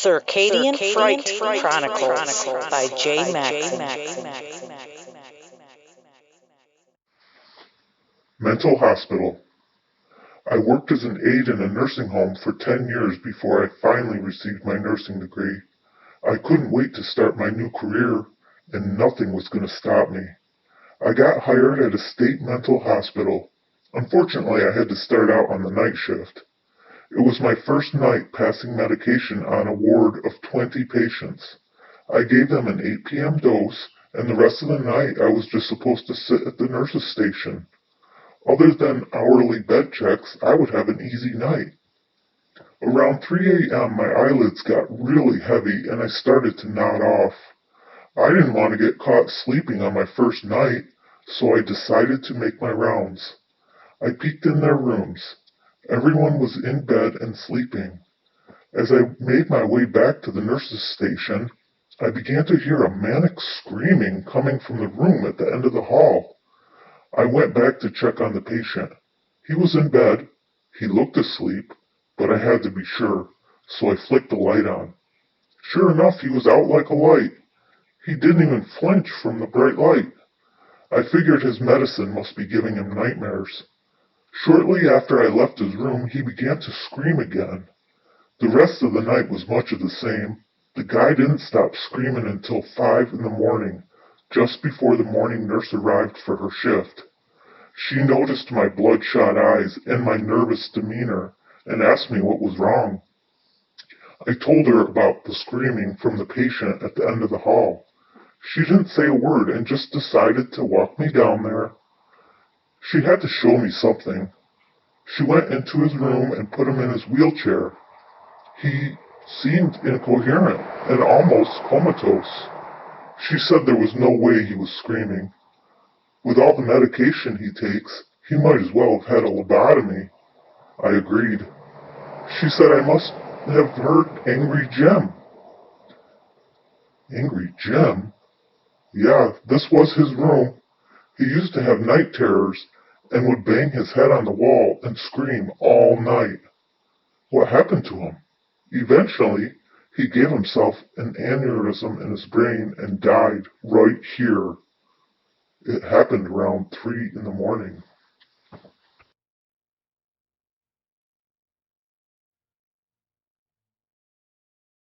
Circadian Fright Chronicles by J. Maxon. Mental hospital. I worked as an aide in a nursing home for 10 years before I finally received my nursing degree. I couldn't wait to start my new career, and nothing was going to stop me. I got hired at a state mental hospital. Unfortunately, I had to start out on the night shift. It was my first night passing medication on a ward of 20 patients. I gave them an 8 p.m. dose, and the rest of the night I was just supposed to sit at the nurse's station. Other than hourly bed checks, I would have an easy night. Around 3 a.m. my eyelids got really heavy and I started to nod off. I didn't want to get caught sleeping on my first night, so I decided to make my rounds. I peeked in their rooms. Everyone was in bed and sleeping. As I made my way back to the nurse's station, I began to hear a manic screaming coming from the room at the end of the hall. I went back to check on the patient. He was in bed. He looked asleep, but I had to be sure, so I flicked the light on. Sure enough, he was out like a light. He didn't even flinch from the bright light. I figured his medicine must be giving him nightmares. Shortly after I left his room, he began to scream again. The rest of the night was much of the same. The guy didn't stop screaming until 5 in the morning, just before the morning nurse arrived for her shift. She noticed my bloodshot eyes and my nervous demeanor and asked me what was wrong. I told her about the screaming from the patient at the end of the hall. She didn't say a word and just decided to walk me down there. She had to show me something. She went into his room and put him in his wheelchair. He seemed incoherent and almost comatose. She said there was no way he was screaming. With all the medication he takes, he might as well have had a lobotomy. I agreed. She said I must have heard Angry Jim. Angry Jim? Yeah, this was his room. He used to have night terrors and would bang his head on the wall and scream all night. What happened to him? Eventually, he gave himself an aneurysm in his brain and died right here. It happened around 3 in the morning.